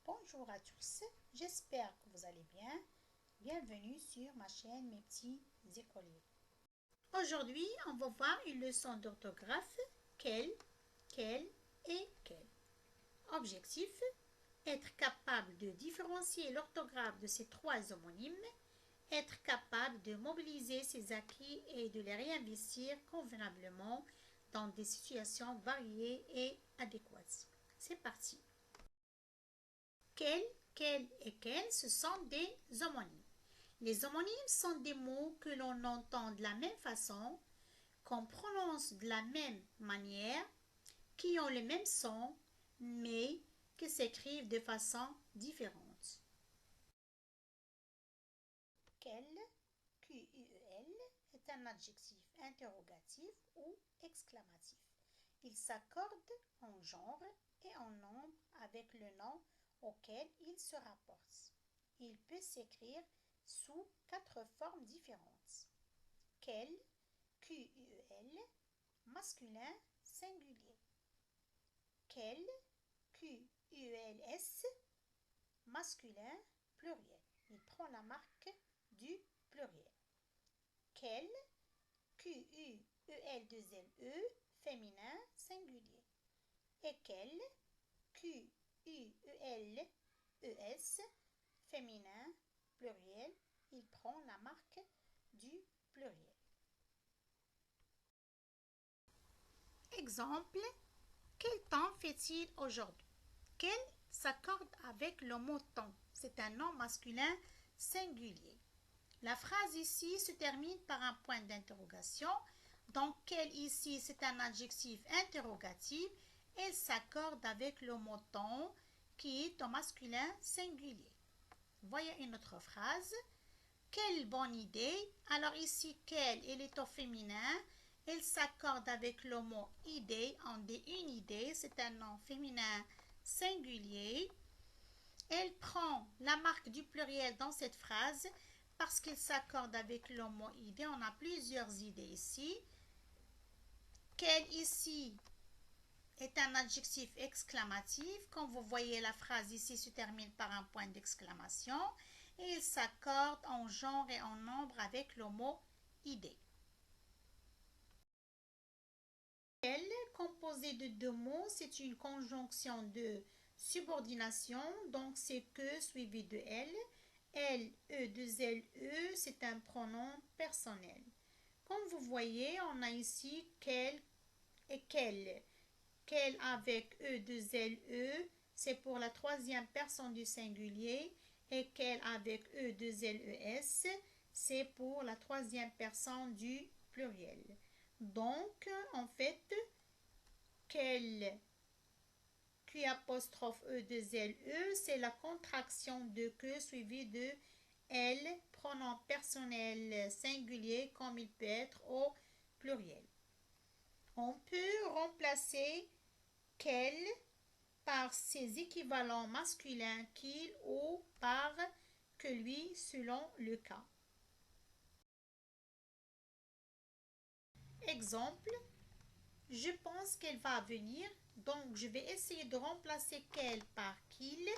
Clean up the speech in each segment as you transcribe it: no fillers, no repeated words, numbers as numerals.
Bonjour à tous, j'espère que vous allez bien. Bienvenue sur ma chaîne Mes petits écoliers. Aujourd'hui, on va voir une leçon d'orthographe quel et quel. Objectif, être capable de différencier l'orthographe de ces trois homonymes, être capable de mobiliser ses acquis et de les réinvestir convenablement dans des situations variées et adéquates. C'est parti. Quel et quel, ce sont des homonymes. Les homonymes sont des mots que l'on entend de la même façon, qu'on prononce de la même manière, qui ont le même son, mais qui s'écrivent de façon différente. Quel, Q-U-E-L, est un adjectif interrogatif ou exclamatif. Il s'accorde en genre et en nombre avec le nom auquel il se rapporte. Il peut s'écrire sous 4 formes différentes. Quel, Q-U-E-L, masculin singulier. Quel, Q-U-E-L-S, masculin pluriel. Il prend la marque du pluriel. Quel, Q-U-E-L-2-L-E, féminin singulier. Et quel, Q-U-E-L-E-S, féminin pluriel. Il prend la marque du pluriel. Exemple, quel temps fait-il aujourd'hui? Quel s'accorde avec le mot temps. C'est un nom masculin singulier. La phrase ici se termine par un point d'interrogation. Donc, quel ici, c'est un adjectif interrogatif. Elle s'accorde avec le mot temps qui est au masculin singulier. Voyez une autre phrase. Quelle bonne idée. Alors ici, quelle, elle est au féminin. Elle s'accorde avec le mot idée. On dit une idée, c'est un nom féminin singulier. Elle prend la marque du pluriel dans cette phrase parce qu'il s'accorde avec le mot idée. On a plusieurs idées ici. Quel ici est un adjectif exclamatif. Quand vous voyez la phrase ici se termine par un point d'exclamation. Et il s'accorde en genre et en nombre avec le mot idée. Quel, composé de deux mots, c'est une conjonction de subordination, donc c'est que suivi de L. L, E, 2 L, E, c'est un pronom personnel. Comme vous voyez, on a ici quel et quel. Quel avec E, 2 L, E, c'est pour la troisième personne du singulier. Et quel avec E, 2 L, E, S, c'est pour la troisième personne du pluriel. Donc, en fait, quel Q apostrophe E 2 L E, c'est la contraction de que suivi de L, pronom personnel singulier comme il peut être au pluriel. On peut remplacer quel par ses équivalents masculins qu'il ou par que lui selon le cas. Exemple, je pense qu'elle va venir, donc je vais essayer de remplacer qu'elle par qu'il.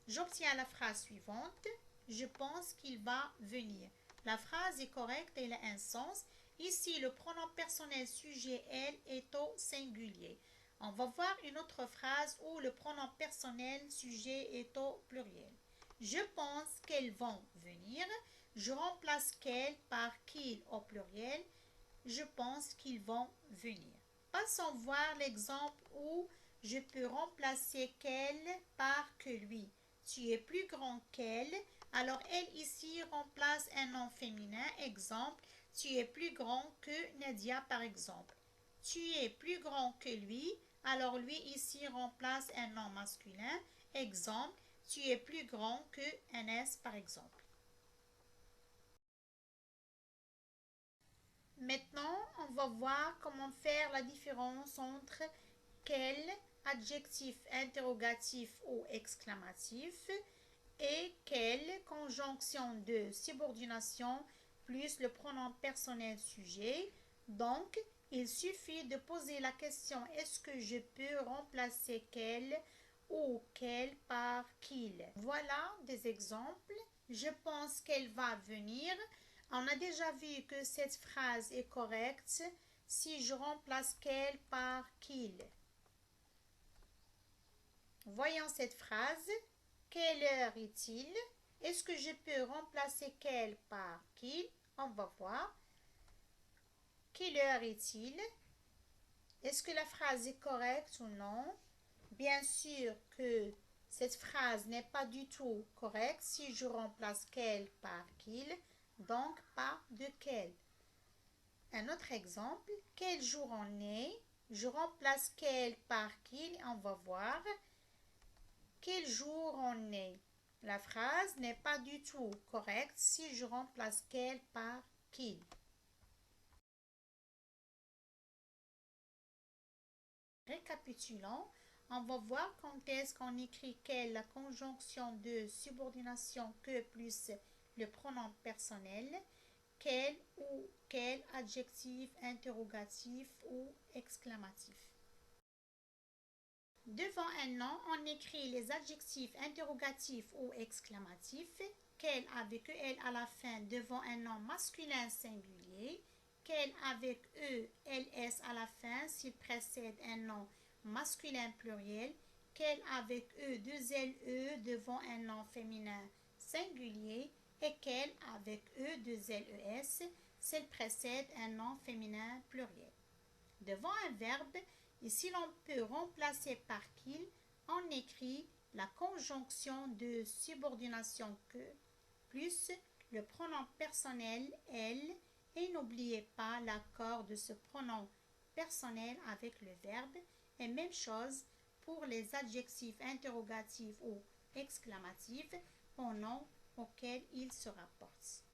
J'obtiens la phrase suivante. Je pense qu'il va venir. La phrase est correcte, elle a un sens. Ici, le pronom personnel sujet elle est au singulier. On va voir une autre phrase où le pronom personnel sujet est au pluriel. Je pense qu'elles vont venir. Je remplace qu'elle par qu'il au pluriel. Je pense qu'ils vont venir. Passons voir l'exemple où je peux remplacer qu'elle par que lui. Tu es plus grand qu'elle. Alors elle ici remplace un nom féminin. Exemple, tu es plus grand que Nadia par exemple. Tu es plus grand que lui. Alors lui ici remplace un nom masculin. Exemple, tu es plus grand que NS par exemple. Maintenant, on va voir comment faire la différence entre quel, adjectif interrogatif ou exclamatif, et quelle, conjonction de subordination plus le pronom personnel sujet. Donc, il suffit de poser la question est-ce que je peux remplacer quel ou qu'elle par qu'il. Voilà des exemples. Je pense qu'elle va venir. On a déjà vu que cette phrase est correcte si je remplace qu'elle par qu'il. Voyons cette phrase. Quelle heure est-il? Est-ce que je peux remplacer qu'elle par qu'il? On va voir. Quelle heure est-il? Est-ce que la phrase est correcte ou non? Bien sûr que cette phrase n'est pas du tout correcte si je remplace qu'elle par qu'il, donc pas de quel. Un autre exemple, quel jour on est? Je remplace quel par qu'il, on va voir. Quel jour on est? La phrase n'est pas du tout correcte si je remplace quel par qu'il. Récapitulons, on va voir quand est-ce qu'on écrit quelle, la conjonction de subordination que plus le pronom personnel, quel ou quel adjectif interrogatif ou exclamatif. Devant un nom, on écrit les adjectifs interrogatifs ou exclamatifs, quel avec EL à la fin devant un nom masculin singulier, quel avec ELS à la fin s'il précède un nom masculin pluriel, quel avec E2LE devant un nom féminin singulier et quel avec E2LES s'il précède un nom féminin pluriel. Devant un verbe, et si l'on peut remplacer par qu'il, on écrit la conjonction de subordination que plus le pronom personnel elle et n'oubliez pas l'accord de ce pronom personnel avec le verbe et même chose pour les adjectifs interrogatifs ou exclamatifs au nom auquel ils se rapportent.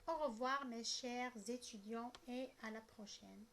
Au revoir mes chers étudiants et à la prochaine.